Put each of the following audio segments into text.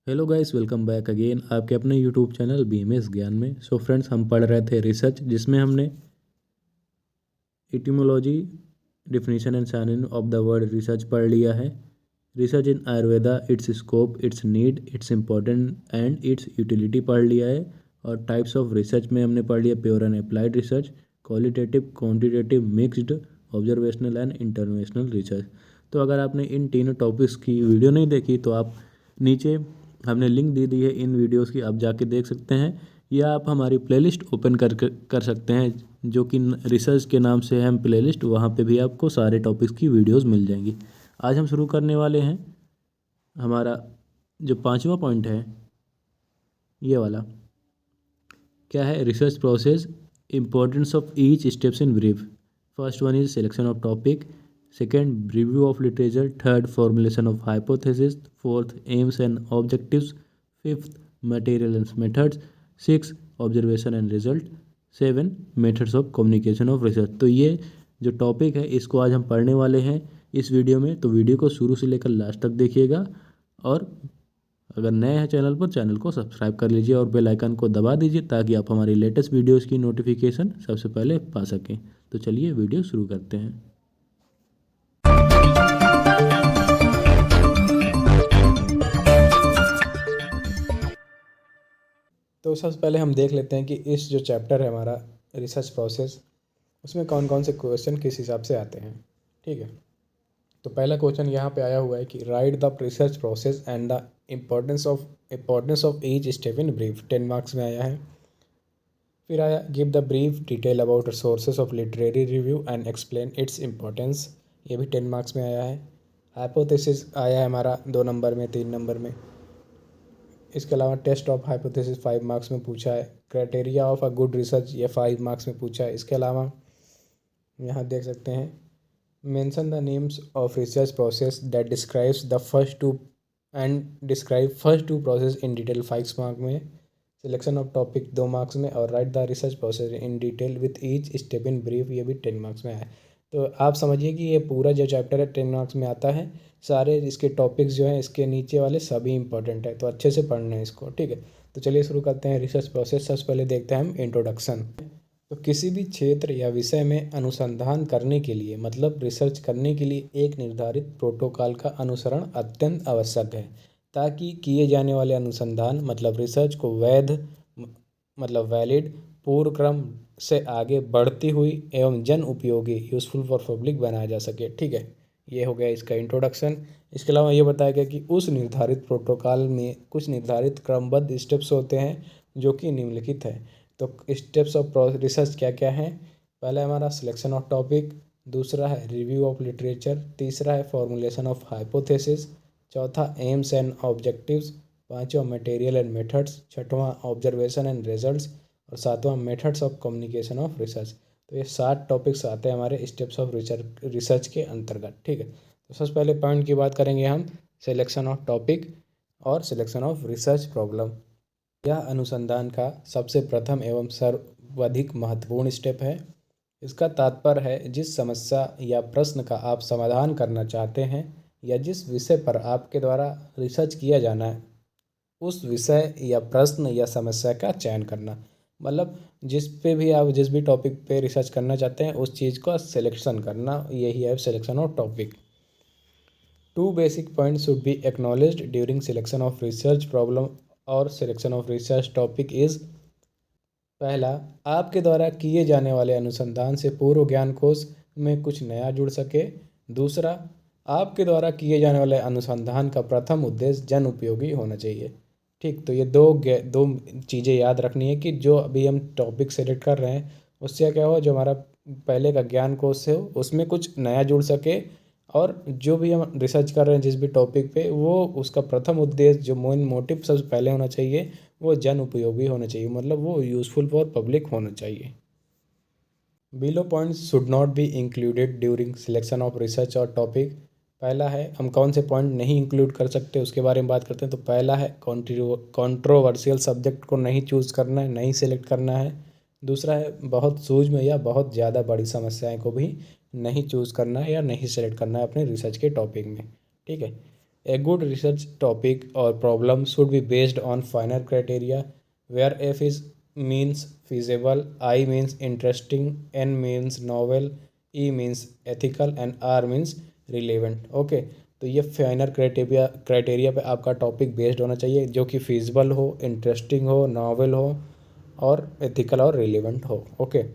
Hello guys, welcome back again आपके अपने YouTube channel BMS ज्ञान में। सो फ्रेंड्स, हम पढ़ रहे थे रिसर्च, जिसमें हमने etymology, definition and signing off the word research पढ़ लिया है। Research in Ayurveda, it's scope, it's need, it's important and it's utility पढ़ लिया है। और टाइप्स ऑफ रिसर्च में हमने पढ़ लिया pure and applied research, qualitative, quantitative, mixed, observational and interventional research. तो अगर आपने इन तीनों टॉपिक्स की वीडियो नहीं देखी तो आप नीचे हमने लिंक दे दी है इन वीडियोस की, आप जाके देख सकते हैं, या आप हमारी प्लेलिस्ट ओपन कर सकते हैं, जो कि रिसर्च के नाम से है हम प्लेलिस्ट। वहाँ पे भी आपको सारे टॉपिक्स की वीडियोस मिल जाएंगी। आज हम शुरू करने वाले हैं। हमारा जो पांचवा पॉइंट है ये वाला, क्या है? Research process, importance of each steps in brief. First one is selection of topic, second review of literature, third formulation of hypothesis, fourth AIIMS and objectives, fifth material and methods, six observation and result, seven methods of communication of research. तो ये जो topic है इसको आज हम पढ़ने वाले हैं इस वीडियो में। तो वीडियो को शुरू से लेकर लास्ट तक देखिएगा, और अगर नए हैं चैनल पर, चैनल को सब्सक्राइब कर लीजिए और बेल आइकन को दबा दीजिए ताकि आप हमारी लेटेस्ट वीडियोस की नोटिफिकेशन सबसे पहले पा सकें। तो चलिए वीडियो शुरू करते हैं। तो सबसे पहले हम देख लेते हैं कि इस जो चैप्टर है हमारा रिसर्च प्रोसेस, उसमें कौन कौन से क्वेश्चन किस हिसाब से आते हैं। ठीक है, तो पहला क्वेश्चन यहाँ पे आया हुआ है कि right the research process and the importance of each step in brief. 10 marks में आया है। फिर आया give the brief detail about sources of literary review and explain its importance. ये भी 10 मार्क्स में आया है। हाइपोथेसिस आया है हमारा 2 नंबर में, 3 नंबर में। इसके अलावा टेस्ट ऑफ हाइपोथेसिस 5 मार्क्स में पूछा है। Criteria of a good research ये 5 मार्क्स में पूछा है। इसके अलावा यहाँ देख सकते हैं mention the names of research process that describes the first two and describe first two process in detail 5 marks में। सिलेक्शन ऑफ टॉपिक 2 मार्क्स में, और write the research process in detail with each step in brief, ये भी 10 marks में आया है। तो आप समझिए कि ये पूरा जो चैप्टर है 10 मार्क्स में आता है। सारे इसके टॉपिक्स जो हैं इसके नीचे वाले सभी इंपॉर्टेंट है, तो अच्छे से पढ़ना है इसको। ठीक है, तो चलिए शुरू करते हैं रिसर्च प्रोसेस। सबसे पहले देखते हैं हम इंट्रोडक्शन। तो किसी भी क्षेत्र या विषय में अनुसंधान करने के लिए, मतलब रिसर्च करने के लिए, एक निर्धारित प्रोटोकॉल का अनुसरण अत्यंत आवश्यक है, ताकि किए जाने वाले अनुसंधान मतलब रिसर्च को वैध मतलब वैलिड, पूर्ण क्रम से आगे बढ़ती हुई एवं जन उपयोगी यूज़फुल फॉर पब्लिक बनाया जा सके। ठीक है, ये हो गया इसका इंट्रोडक्शन। इसके अलावा ये बताया गया कि उस निर्धारित प्रोटोकॉल में कुछ निर्धारित क्रमबद्ध स्टेप्स होते हैं जो कि निम्नलिखित है। तो स्टेप्स ऑफ रिसर्च क्या क्या हैं? पहला हमारा सिलेक्शन ऑफ टॉपिक, दूसरा है रिव्यू ऑफ लिटरेचर, तीसरा है फॉर्मुलेशन ऑफ हाइपोथेसिस, चौथा एम्स एंड ऑब्जेक्टिव्स, पांचवा मटेरियल एंड मेथड्स, छठवां ऑब्जर्वेशन एंड रिजल्ट्स, और सातवां methods of communication of research. तो ये 7 टॉपिक्स आते हैं हमारे स्टेप्स ऑफ रिसर्च के अंतर्गत। ठीक है, तो सबसे पहले पॉइंट की बात करेंगे हम सिलेक्शन ऑफ टॉपिक और सिलेक्शन ऑफ रिसर्च प्रॉब्लम। यह अनुसंधान का सबसे प्रथम एवं सर्वाधिक महत्वपूर्ण स्टेप है। इसका तात्पर्य है जिस समस्या या प्रश्न का आप समाधान करना चाहते हैं या जिस विषय पर आपके द्वारा रिसर्च किया जाना है, उस विषय या प्रश्न या समस्या का चयन करना। मतलब जिस भी टॉपिक पे रिसर्च करना चाहते हैं उस चीज़ का सिलेक्शन करना, यही है selection of topic. 2 basic points should be acknowledged during selection of research problem और selection of research topic is. पहला, आपके द्वारा किए जाने वाले अनुसंधान से पूर्व ज्ञान कोश में कुछ नया जुड़ सके। दूसरा, आपके द्वारा किए जाने वाले अनुसंधान का प्रथम उद्देश्य जन उपयोगी होना चाहिए। ठीक, तो ये दो चीज़ें याद रखनी है कि जो अभी हम टॉपिक सेलेक्ट कर रहे हैं उससे क्या हो, जो हमारा पहले का ज्ञान कोश है उसमें कुछ नया जुड़ सके, और जो भी हम रिसर्च कर रहे हैं जिस भी टॉपिक पे, वो उसका प्रथम उद्देश्य जो मेन मोटिव सबसे पहले होना चाहिए वो जन उपयोगी होना चाहिए, मतलब वो यूज़फुल फॉर पब्लिक होना चाहिए। Below points should not be included during selection of research और टॉपिक। पहला है हम कौन से पॉइंट नहीं इंक्लूड कर सकते उसके बारे में बात करते हैं। तो पहला है कंट्रोवर्शियल सब्जेक्ट को नहीं चूज़ करना है, नहीं सेलेक्ट करना है। दूसरा है बहुत सूक्ष्म या बहुत ज़्यादा बड़ी समस्याएं को भी नहीं चूज़ करना है या नहीं सेलेक्ट करना है अपने रिसर्च के टॉपिक में। ठीक है, ए गुड रिसर्च टॉपिक और problem should be based on final criteria where F is means feasible, I means interesting, N means novel, E means ethical and R means relevant। Okay, तो ये final criteria पे आपका topic based होना चाहिए जो कि feasible हो, interesting हो, नॉवल हो और एथिकल और रिलेवेंट हो। ओके,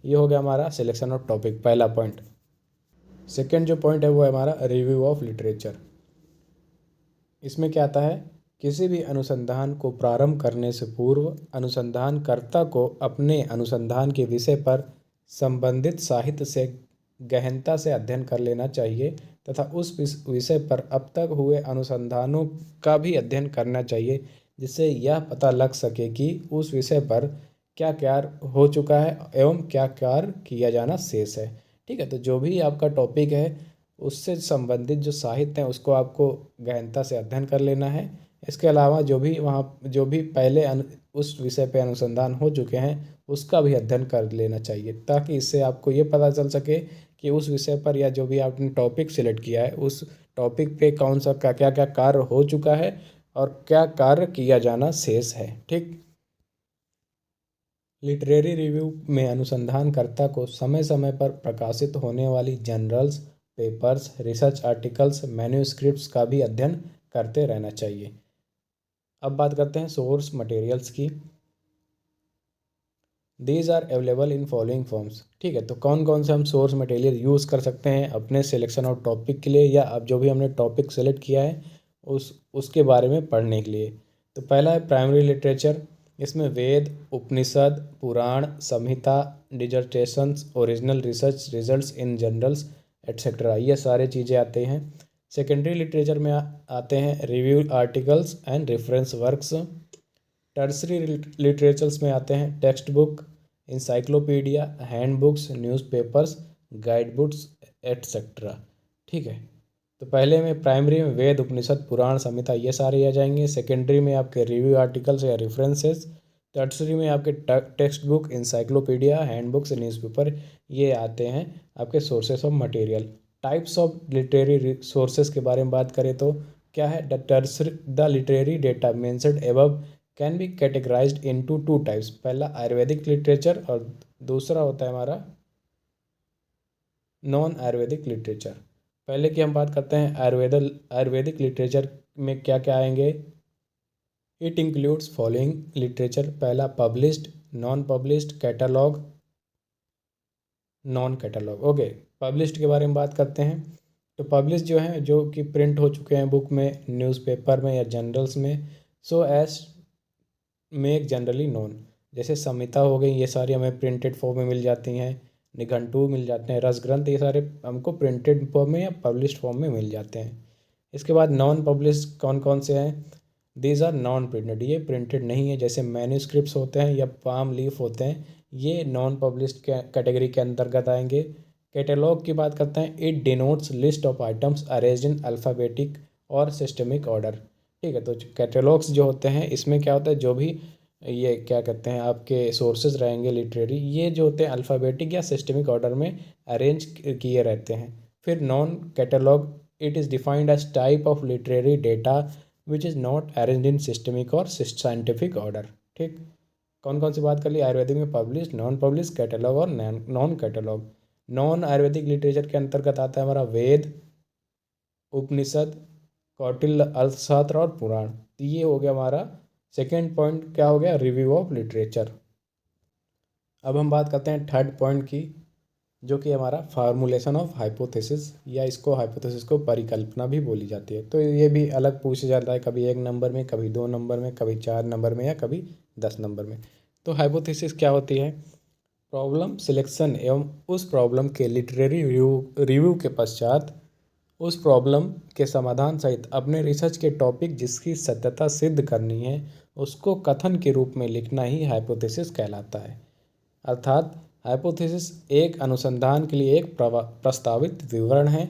ये हो गया हमारा सिलेक्शन ऑफ टॉपिक, पहला पॉइंट। सेकेंड जो पॉइंट है वो है हमारा रिव्यू ऑफ लिटरेचर। इसमें क्या आता है, किसी भी अनुसंधान को प्रारंभ करने से पूर्व अनुसंधानकर्ता को अपने अनुसंधान के विषय पर संबंधित साहित्य से गहनता से अध्ययन कर लेना चाहिए तथा उस विषय पर अब तक हुए अनुसंधानों का भी अध्ययन करना चाहिए, जिससे यह पता लग सके कि उस विषय पर क्या कार्य हो चुका है एवं क्या कार्य किया जाना शेष है। ठीक है, तो जो भी आपका टॉपिक है उससे संबंधित जो साहित्य हैं उसको आपको गहनता से अध्ययन कर लेना है। इसके अलावा जो भी पहले उस विषय पे अनुसंधान हो चुके हैं उसका भी अध्ययन कर लेना चाहिए, ताकि इससे आपको ये पता चल सके कि उस विषय पर या जो भी आपने टॉपिक सिलेक्ट किया है उस टॉपिक पे कौन सा क्या क्या क्या कार्य हो चुका है और क्या कार्य किया जाना शेष है। ठीक, लिटरेरी रिव्यू में अनुसंधानकर्ता को समय समय पर प्रकाशित होने वाली journals, papers, research articles, manuscripts का भी अध्ययन करते रहना चाहिए। अब बात करते हैं सोर्स मटेरियल्स की। These are available in following forms. ठीक है, तो कौन कौन से हम सोर्स मटेरियल यूज़ कर सकते हैं अपने सिलेक्शन ऑफ टॉपिक के लिए, या अब जो भी हमने टॉपिक सेलेक्ट किया है उसके बारे में पढ़ने के लिए। तो पहला है प्राइमरी लिटरेचर। इसमें Veda, Upanishad, Purana, Samhita, dissertations, original research results in journals etcetera, ये सारे चीज़ें आते हैं। सेकेंडरी लिटरेचर में आते हैं review articles and reference works. Tertiary literatures में आते हैं text book, encyclopedia, hand books, newspapers, guide books etcetera. ठीक है, तो पहले में प्राइमरी में वेद, उपनिषद, पुराण, संहिता ये सारे आ जाएंगे। सेकेंडरी में आपके रिव्यू आर्टिकल्स या रेफरेंसेस। टर्सरी में आपके text book, encyclopedia, hand books, newspaper ये आते हैं आपके sources of material. Types of literary sources के बारे में बात करें तो क्या है, the literary data mentioned above can be categorised into two types. पहला आयुर्वेदिक लिटरेचर और दूसरा होता है हमारा नॉन आयुर्वेदिक लिटरेचर। पहले की हम बात करते हैं आयुर्वेदिक लिटरेचर में क्या क्या आएंगे। It includes following literature. पहला published, non published, catalogue, non catalogue. Okay, published के बारे में बात करते हैं। तो पब्लिश जो है जो कि प्रिंट हो चुके हैं बुक में, न्यूज़पेपर में या जर्नल्स में, so as make generally known. जैसे संहिता हो गई, ये सारी हमें प्रिंटेड फॉर्म में मिल जाती हैं। निघंटू मिल जाते हैं, रस ग्रंथ, ये सारे हमको प्रिंटेड फॉर्म में या पब्लिश्ड फॉर्म में मिल जाते हैं। इसके बाद नॉन पब्लिश्ड कौन कौन से हैं, दीज आर नॉन प्रिंटेड, ये प्रिंटेड नहीं है। जैसे मैन्यूस्क्रिप्ट्स होते हैं या पाम लीफ होते हैं, ये नॉन पब्लिश्ड कैटेगरी के अंतर्गत आएंगे। कैटेलॉग की बात करते हैं, it denotes list of items arranged in alphabetic और सिस्टमिक ऑर्डर। ठीक है, तो कैटेलॉग्स जो होते हैं इसमें क्या होता है, जो भी ये क्या कहते हैं आपके सोर्सेज रहेंगे लिटरेरी, ये जो होते हैं अल्फ़ाबेटिक या सिस्टमिक ऑर्डर में अरेंज किए रहते हैं। फिर non catalogue, it is defined as type of literary data which is not arranged in systemic और साइंटिफिक ऑर्डर। ठीक, कौन कौन सी बात कर ली, आयुर्वेदिक में पब्लिश, नॉन पब्लिश, कैटेलॉग और non catalogue. Non Ayurvedic literature के अंतर्गत आता है हमारा वेद, उपनिषद, कौटिल्य अर्थशास्त्र और पुराण। तो ये हो गया हमारा सेकेंड पॉइंट, क्या हो गया, रिव्यू ऑफ लिटरेचर। अब हम बात करते हैं थर्ड पॉइंट की, जो कि हमारा फार्मूलेशन ऑफ हाइपोथेसिस, या इसको हाइपोथेसिस को परिकल्पना भी बोली जाती है। तो ये भी अलग पूछा जाता है, कभी 1 नंबर में, कभी 2 नंबर में, कभी 4 नंबर में या कभी 10 नंबर में। तो हाइपोथेसिस क्या होती है, प्रॉब्लम सिलेक्शन एवं उस प्रॉब्लम के लिटरेरी रिव्यू के पश्चात उस प्रॉब्लम के समाधान सहित अपने रिसर्च के टॉपिक जिसकी सत्यता सिद्ध करनी है उसको कथन के रूप में लिखना ही हाइपोथेसिस कहलाता है। अर्थात हाइपोथेसिस एक अनुसंधान के लिए एक प्रस्तावित विवरण है।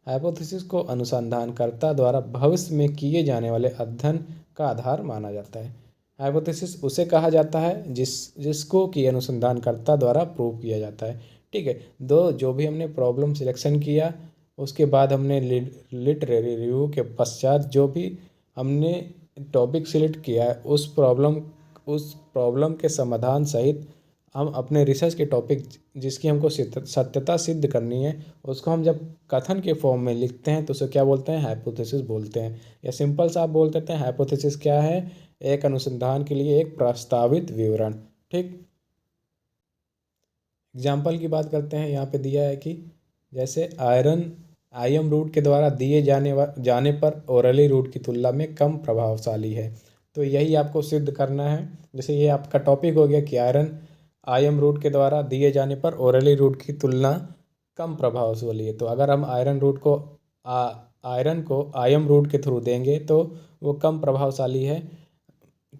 हाइपोथेसिस को अनुसंधानकर्ता द्वारा भविष्य में किए जाने वाले अध्ययन का आधार माना जाता है। हाइपोथेसिस उसे कहा जाता है जिसको कि अनुसंधानकर्ता द्वारा प्रूव किया जाता है। ठीक है, जो भी हमने प्रॉब्लम सिलेक्शन किया उसके बाद हमने लिटरेरी रिव्यू के पश्चात जो भी हमने टॉपिक सिलेक्ट किया है उस प्रॉब्लम के समाधान सहित हम अपने रिसर्च के टॉपिक जिसकी हमको सत्यता सिद्ध करनी है उसको हम जब कथन के फॉर्म में लिखते हैं तो उसे क्या बोलते हैं, हाइपोथेसिस बोलते हैं। या सिंपल सा आप बोल देते हैं हाइपोथेसिस क्या है, एक अनुसंधान के लिए एक प्रस्तावित विवरण। ठीक, एग्जाम्पल की बात करते हैं। यहाँ पे दिया है कि जैसे आयरन आईएम रूट के द्वारा दिए जाने पर ओरली रूट की तुलना में कम प्रभावशाली है। तो यही आपको सिद्ध करना है। जैसे ये आपका टॉपिक हो गया कि आयरन आईएम रूट के द्वारा दिए जाने पर ओरली रूट की तुलना कम प्रभावशाली है। तो अगर हम आयरन को आईएम रूट के थ्रू देंगे तो वो कम प्रभावशाली है।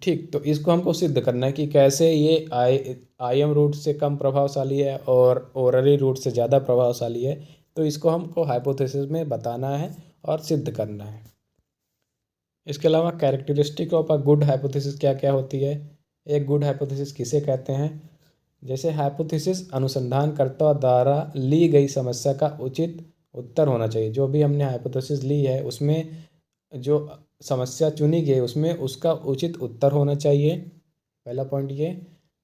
ठीक, तो इसको हमको सिद्ध करना है कि कैसे ये आईएम रूट से कम प्रभावशाली है और ओरली रूट से ज़्यादा प्रभावशाली है। तो इसको हमको हाइपोथेसिस में बताना है और सिद्ध करना है। इसके अलावा characteristic of a good hypothesis क्या क्या होती है, एक गुड हाइपोथेसिस किसे कहते हैं। जैसे हाइपोथेसिस अनुसंधानकर्ता द्वारा ली गई समस्या का उचित उत्तर होना चाहिए। जो भी हमने हाइपोथेसिस ली है उसमें जो समस्या चुनी गई उसमें उसका उचित उत्तर होना चाहिए, पहला पॉइंट ये।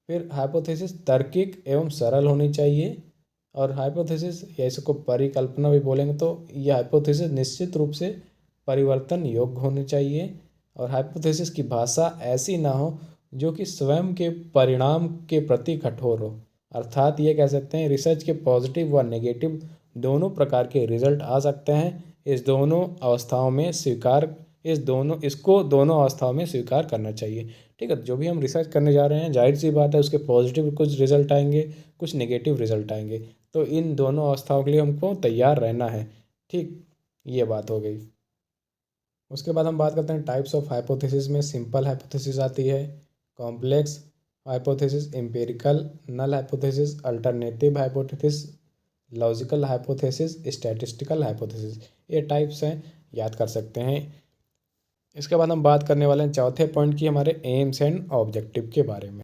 फिर हाइपोथेसिस तार्किक एवं सरल होनी चाहिए। और हाइपोथेसिस या इसको परिकल्पना भी बोलेंगे तो यह हाइपोथेसिस निश्चित रूप से परिवर्तन योग्य होनी चाहिए। और हाइपोथेसिस की भाषा ऐसी ना हो जो कि स्वयं के परिणाम के प्रति कठोर हो। अर्थात ये कह सकते हैं रिसर्च के पॉजिटिव व नेगेटिव दोनों प्रकार के रिजल्ट आ सकते हैं। दोनों अवस्थाओं में स्वीकार करना चाहिए। ठीक है, जो भी हम रिसर्च करने जा रहे हैं जाहिर सी बात है उसके पॉजिटिव कुछ रिजल्ट आएंगे, कुछ नेगेटिव रिजल्ट आएंगे। तो इन दोनों अवस्थाओं के लिए हमको तैयार रहना है। ठीक, ये बात हो गई। उसके बाद हम बात करते हैं टाइप्स ऑफ हाइपोथेसिस में। सिंपल हाइपोथेसिस आती है, complex hypothesis, empirical, null hypothesis, alternative hypothesis, logical hypothesis, statistical hypothesis. ये टाइप्स हैं, याद कर सकते हैं। इसके बाद हम बात करने वाले हैं चौथे पॉइंट की, हमारे एम्स एंड ऑब्जेक्टिव के बारे में।